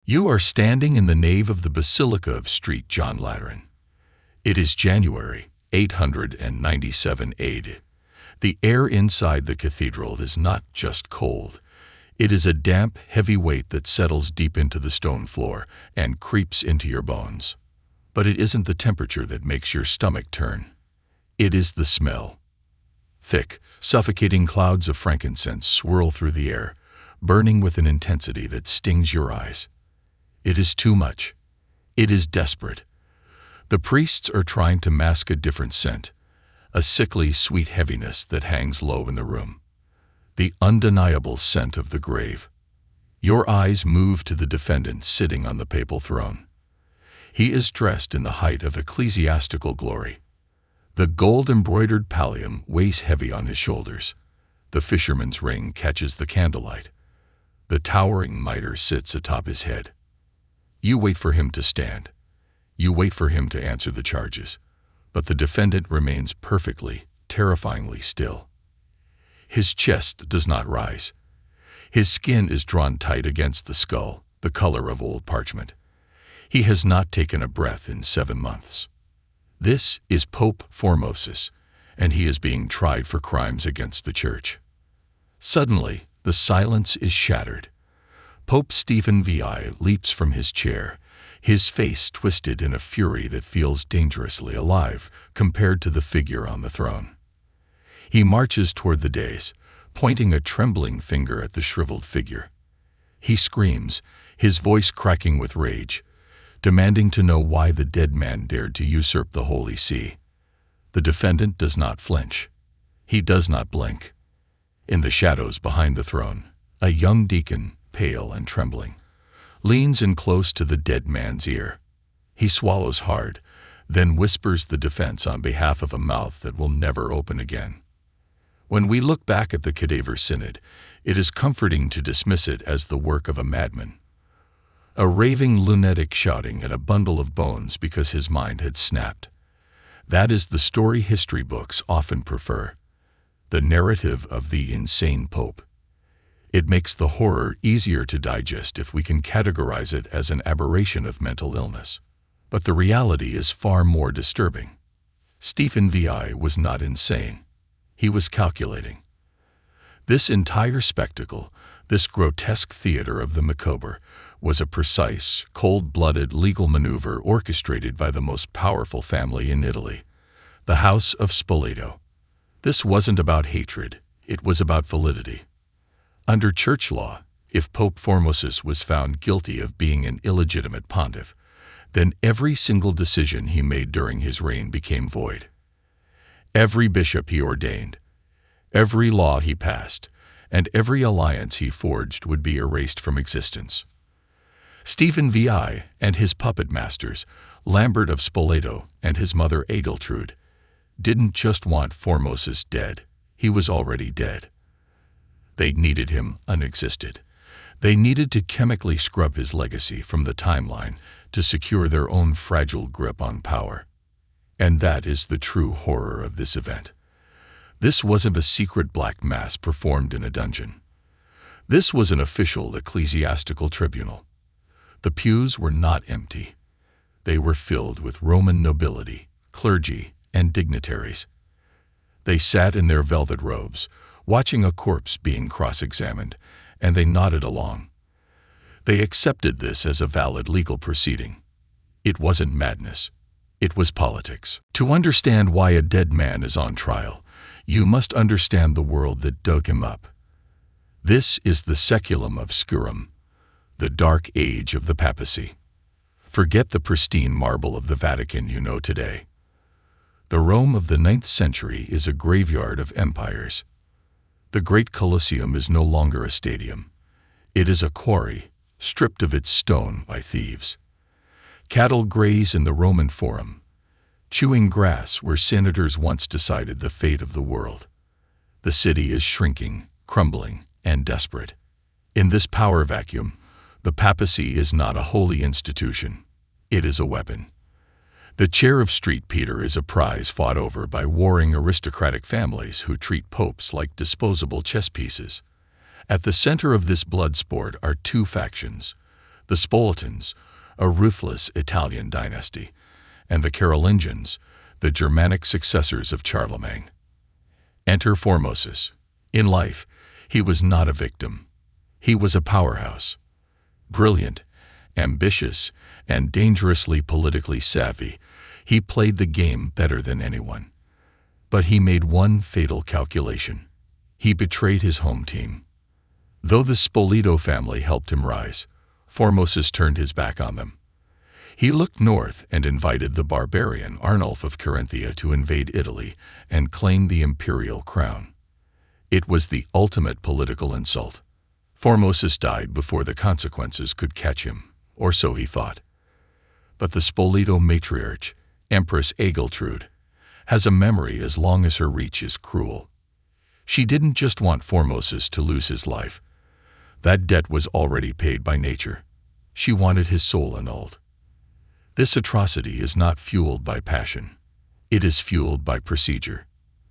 You are standing in the nave of the Basilica of St. John Lateran. It is January 897 AD. The air inside the cathedral is not just cold. It is a damp, heavy weight that settles deep into the stone floor and creeps into your bones. But it isn't the temperature that makes your stomach turn. It is the smell. Thick, suffocating clouds of frankincense swirl through the air, burning with an intensity that stings your eyes. It is too much. It is desperate. The priests are trying to mask a different scent, a sickly, sweet heaviness that hangs low in the room. The undeniable scent of the grave. Your eyes move to the defendant sitting on the papal throne. He is dressed in the height of ecclesiastical glory. The gold-embroidered pallium weighs heavy on his shoulders. The fisherman's ring catches the candlelight. The towering mitre sits atop his head. You wait for him to stand. You wait for him to answer the charges. But the defendant remains perfectly, terrifyingly still. His chest does not rise. His skin is drawn tight against the skull, the color of old parchment. He has not taken a breath in 7 months. This is Pope Formosus, and he is being tried for crimes against the Church. Suddenly, the silence is shattered. Pope Stephen VI leaps from his chair, his face twisted in a fury that feels dangerously alive compared to the figure on the throne. He marches toward the dais, pointing a trembling finger at the shriveled figure. He screams, his voice cracking with rage, demanding to know why the dead man dared to usurp the Holy See. The defendant does not flinch. He does not blink. In the shadows behind the throne, a young deacon, pale and trembling, leans in close to the dead man's ear. He swallows hard, then whispers the defense on behalf of a mouth that will never open again. When we look back at the Cadaver Synod, it is comforting to dismiss it as the work of a madman. A raving lunatic shouting at a bundle of bones because his mind had snapped. That is the story history books often prefer. The narrative of the insane pope. It makes the horror easier to digest if we can categorize it as an aberration of mental illness. But the reality is far more disturbing. Stephen VI was not insane. He was calculating. This entire spectacle, this grotesque theater of the Macabre, was a precise, cold-blooded legal maneuver orchestrated by the most powerful family in Italy, the House of Spoleto. This wasn't about hatred, it was about validity. Under church law, if Pope Formosus was found guilty of being an illegitimate pontiff, then every single decision he made during his reign became void. Every bishop he ordained, every law he passed, and every alliance he forged would be erased from existence. Stephen VI and his puppet masters, Lambert of Spoleto and his mother Adiltrude, didn't just want Formosus dead, he was already dead. They needed him unexisted. They needed to chemically scrub his legacy from the timeline to secure their own fragile grip on power. And that is the true horror of this event. This wasn't a secret black mass performed in a dungeon. This was an official ecclesiastical tribunal. The pews were not empty. They were filled with Roman nobility, clergy, and dignitaries. They sat in their velvet robes, watching a corpse being cross-examined, and they nodded along. They accepted this as a valid legal proceeding. It wasn't madness. It was politics. To understand why a dead man is on trial, you must understand the world that dug him up. This is the Saeculum Obscurum, the dark age of the Papacy. Forget the pristine marble of the Vatican you know today. The Rome of the 9th century is a graveyard of empires. The Great Colosseum is no longer a stadium. It is a quarry, stripped of its stone by thieves. Cattle graze in the Roman Forum, chewing grass where senators once decided the fate of the world. The city is shrinking, crumbling, and desperate. In this power vacuum, the papacy is not a holy institution. It is a weapon. The chair of St. Peter is a prize fought over by warring aristocratic families who treat popes like disposable chess pieces. At the center of this blood sport are two factions, the Spoletans, a ruthless Italian dynasty, and the Carolingians, the Germanic successors of Charlemagne. Enter Formosus. In life, he was not a victim. He was a powerhouse. Brilliant, ambitious, and dangerously politically savvy, he played the game better than anyone. But he made one fatal calculation. He betrayed his home team. Though the Spoleto family helped him rise, Formosus turned his back on them. He looked north and invited the barbarian Arnulf of Carinthia to invade Italy and claim the imperial crown. It was the ultimate political insult. Formosus died before the consequences could catch him, or so he thought. But the Spoleto matriarch, Empress Ageltrude, has a memory as long as her reach is cruel. She didn't just want Formosus to lose his life. That debt was already paid by nature. She wanted his soul annulled. This atrocity is not fueled by passion. It is fueled by procedure.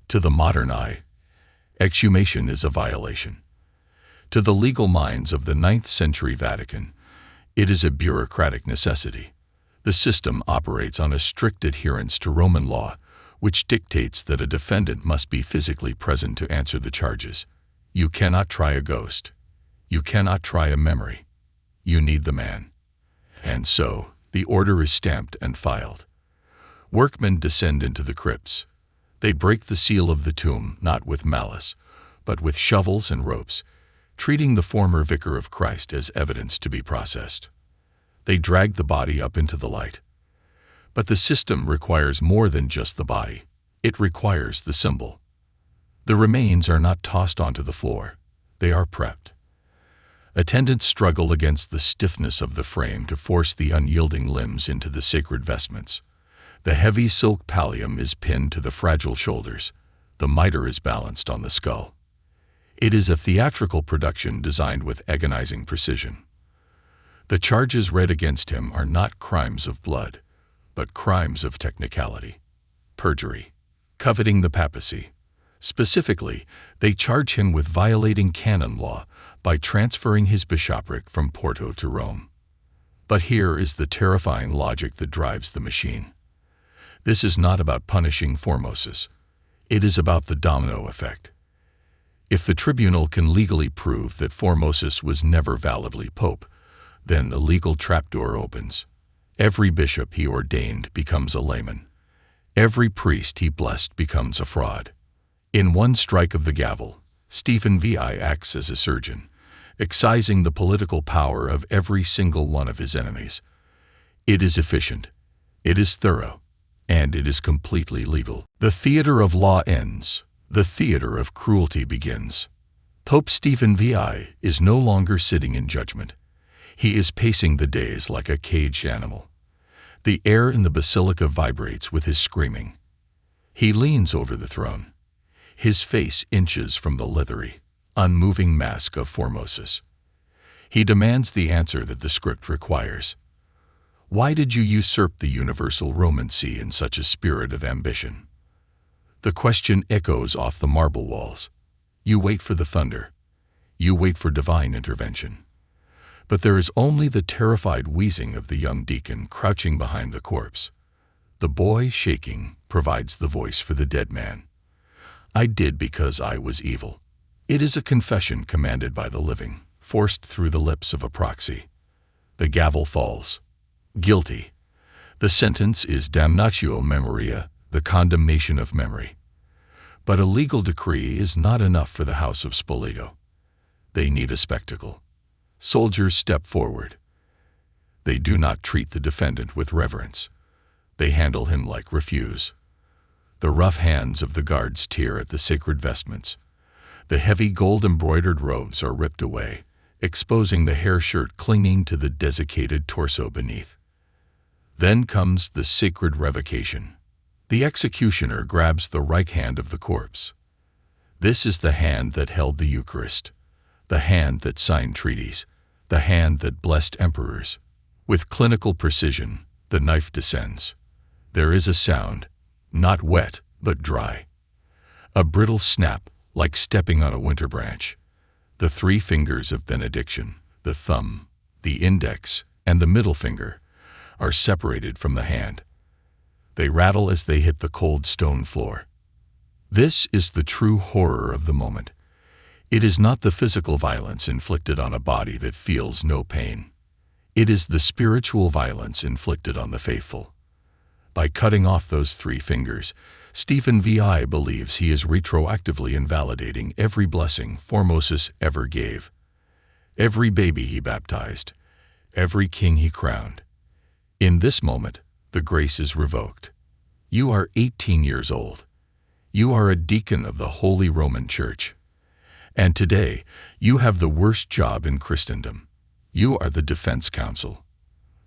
To the modern eye, exhumation is a violation. To the legal minds of the 9th century Vatican, it is a bureaucratic necessity. The system operates on a strict adherence to Roman law, which dictates that a defendant must be physically present to answer the charges. You cannot try a ghost. You cannot try a memory. You need the man. And so, the order is stamped and filed. Workmen descend into the crypts. They break the seal of the tomb not with malice, but with shovels and ropes, treating the former vicar of Christ as evidence to be processed. They drag the body up into the light. But the system requires more than just the body. It requires the symbol. The remains are not tossed onto the floor. They are prepped. Attendants struggle against the stiffness of the frame to force the unyielding limbs into the sacred vestments. The heavy silk pallium is pinned to the fragile shoulders. The mitre is balanced on the skull. It is a theatrical production designed with agonizing precision. The charges read against him are not crimes of blood, but crimes of technicality. Perjury. Coveting the papacy. Specifically, they charge him with violating canon law by transferring his bishopric from Porto to Rome. But here is the terrifying logic that drives the machine. This is not about punishing Formosus. It is about the domino effect. If the tribunal can legally prove that Formosus was never validly pope, then a legal trapdoor opens. Every bishop he ordained becomes a layman. Every priest he blessed becomes a fraud. In one strike of the gavel, Stephen VI acts as a surgeon, excising the political power of every single one of his enemies. It is efficient, it is thorough, and it is completely legal. The theater of law ends. The theater of cruelty begins. Pope Stephen VI is no longer sitting in judgment. He is pacing the days like a caged animal. The air in the basilica vibrates with his screaming. He leans over the throne, his face inches from the leathery, unmoving mask of Formosus. He demands the answer that the script requires. Why did you usurp the universal Roman see in such a spirit of ambition? The question echoes off the marble walls. You wait for the thunder. You wait for divine intervention. But there is only the terrified wheezing of the young deacon crouching behind the corpse. The boy, shaking, provides the voice for the dead man. I did because I was evil. It is a confession commanded by the living, forced through the lips of a proxy. The gavel falls. Guilty. The sentence is damnatio memoria, the condemnation of memory. But a legal decree is not enough for the House of Spoleto. They need a spectacle. Soldiers step forward. They do not treat the defendant with reverence. They handle him like refuse. The rough hands of the guards tear at the sacred vestments. The heavy gold-embroidered robes are ripped away, exposing the hair shirt clinging to the desiccated torso beneath. Then comes the Sacred Revocation. The executioner grabs the right hand of the corpse. This is the hand that held the Eucharist, the hand that signed treaties, the hand that blessed emperors. With clinical precision, the knife descends. There is a sound, not wet, but dry. A brittle snap, like stepping on a winter branch. The 3 fingers of benediction, the thumb, the index, and the middle finger, are separated from the hand. They rattle as they hit the cold stone floor. This is the true horror of the moment. It is not the physical violence inflicted on a body that feels no pain. It is the spiritual violence inflicted on the faithful. By cutting off those 3 fingers, Stephen VI believes he is retroactively invalidating every blessing Formosus ever gave, every baby he baptized, every king he crowned. In this moment, the grace is revoked. You are 18 years old. You are a deacon of the Holy Roman Church. And today, you have the worst job in Christendom. You are the defense counsel.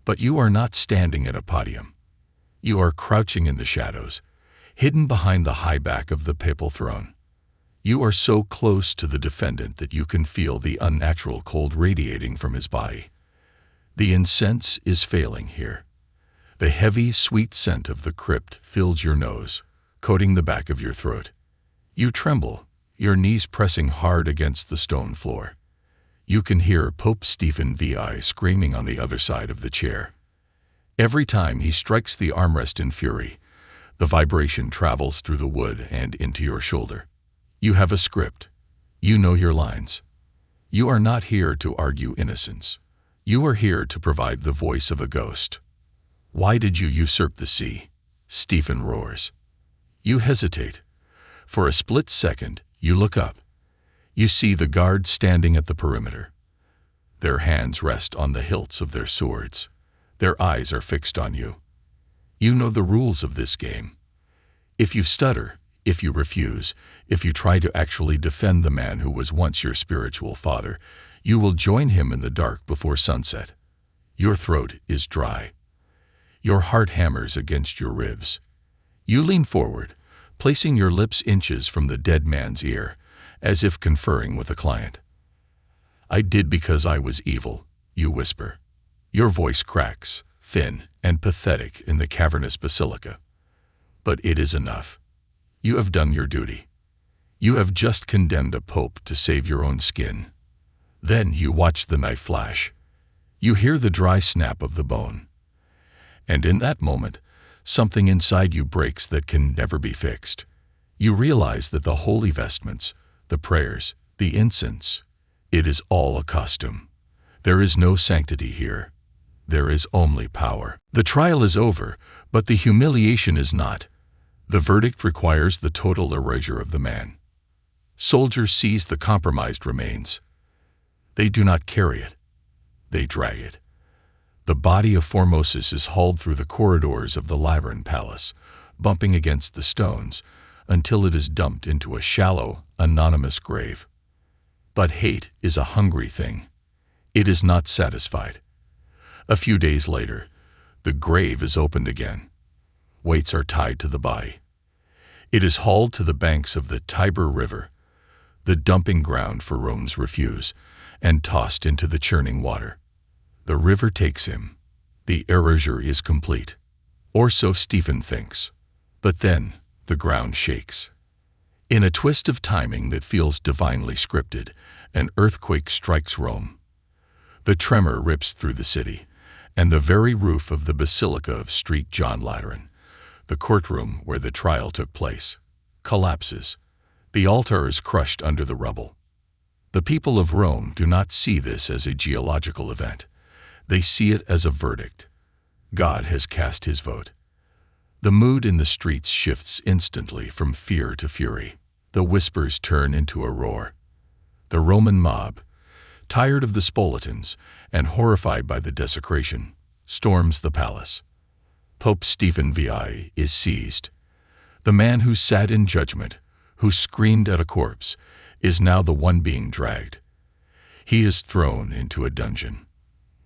But you are not standing at a podium. You are crouching in the shadows, hidden behind the high back of the papal throne. You are so close to the defendant that you can feel the unnatural cold radiating from his body. The incense is failing here. The heavy, sweet scent of the crypt fills your nose, coating the back of your throat. You tremble, your knees pressing hard against the stone floor. You can hear Pope Stephen VI screaming on the other side of the chair. Every time he strikes the armrest in fury, the vibration travels through the wood and into your shoulder. You have a script. You know your lines. You are not here to argue innocence. You are here to provide the voice of a ghost. Why did you usurp the sea? Stephen roars. You hesitate. For a split second, you look up. You see the guards standing at the perimeter. Their hands rest on the hilts of their swords. Their eyes are fixed on you. You know the rules of this game. If you stutter, if you refuse, if you try to actually defend the man who was once your spiritual father, you will join him in the dark before sunset. Your throat is dry. Your heart hammers against your ribs. You lean forward, placing your lips inches from the dead man's ear, as if conferring with a client. I did because I was evil, you whisper. Your voice cracks, thin and pathetic in the cavernous basilica. But it is enough. You have done your duty. You have just condemned a pope to save your own skin. Then you watch the knife flash. You hear the dry snap of the bone. And in that moment, something inside you breaks that can never be fixed. You realize that the holy vestments, the prayers, the incense, it is all a costume. There is no sanctity here. There is only power. The trial is over, but the humiliation is not. The verdict requires the total erasure of the man. Soldiers seize the compromised remains. They do not carry it. They drag it. The body of Formosus is hauled through the corridors of the Lateran Palace, bumping against the stones, until it is dumped into a shallow, anonymous grave. But hate is a hungry thing. It is not satisfied. A few days later, the grave is opened again. Weights are tied to the body. It is hauled to the banks of the Tiber River, the dumping ground for Rome's refuse, and tossed into the churning water. The river takes him. The erasure is complete. Or so Stephen thinks. But then, the ground shakes. In a twist of timing that feels divinely scripted, an earthquake strikes Rome. The tremor rips through the city, and the very roof of the Basilica of St. John Lateran, the courtroom where the trial took place, collapses. The altar is crushed under the rubble. The people of Rome do not see this as a geological event. They see it as a verdict. God has cast his vote. The mood in the streets shifts instantly from fear to fury. The whispers turn into a roar. The Roman mob, tired of the Spoletans and horrified by the desecration, storms the palace. Pope Stephen VI is seized. The man who sat in judgment, who screamed at a corpse, is now the one being dragged. He is thrown into a dungeon.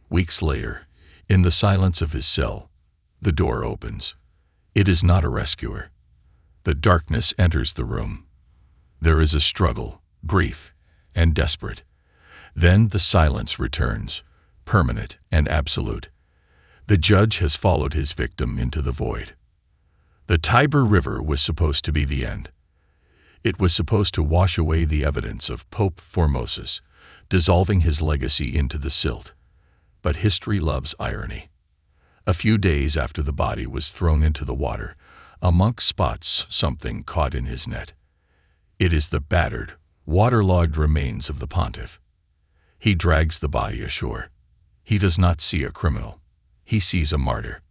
Weeks later, in the silence of his cell, the door opens. It is not a rescuer. The darkness enters the room. There is a struggle, brief and desperate. Then the silence returns, permanent and absolute. The judge has followed his victim into the void. The Tiber River was supposed to be the end. It was supposed to wash away the evidence of Pope Formosus, dissolving his legacy into the silt. But history loves irony. A few days after the body was thrown into the water, a monk spots something caught in his net. It is the battered, waterlogged remains of the pontiff. He drags the body ashore. He does not see a criminal. He sees a martyr.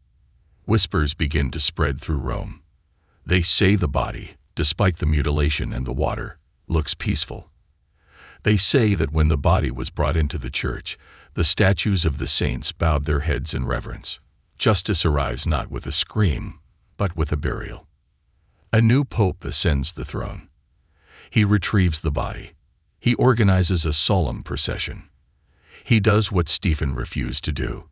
Whispers begin to spread through Rome. They say the body, despite the mutilation and the water, looks peaceful. They say that when the body was brought into the church, the statues of the saints bowed their heads in reverence. Justice arrives not with a scream, but with a burial. A new pope ascends the throne. He retrieves the body. He organizes a solemn procession. He does what Stephen refused to do.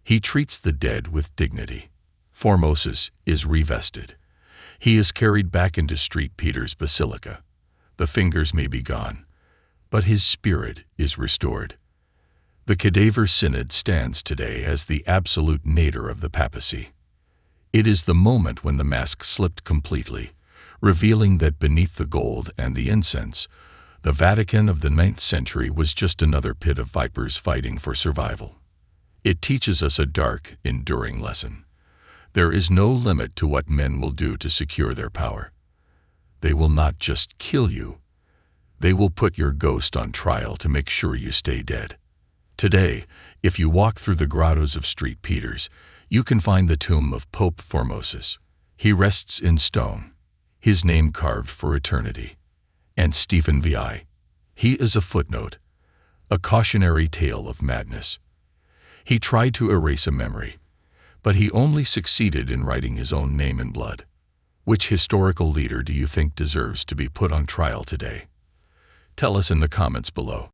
He treats the dead with dignity. Formosus is revested. He is carried back into St. Peter's Basilica. The fingers may be gone, but his spirit is restored. The Cadaver Synod stands today as the absolute nadir of the papacy. It is the moment when the mask slipped completely, revealing that beneath the gold and the incense, the Vatican of the 9th century was just another pit of vipers fighting for survival. It teaches us a dark, enduring lesson. There is no limit to what men will do to secure their power. They will not just kill you. They will put your ghost on trial to make sure you stay dead. Today, if you walk through the grottos of St. Peter's, you can find the tomb of Pope Formosus. He rests in stone, his name carved for eternity. And Stephen VI. He is a footnote, a cautionary tale of madness. He tried to erase a memory, but he only succeeded in writing his own name in blood. Which historical leader do you think deserves to be put on trial today? Tell us in the comments below.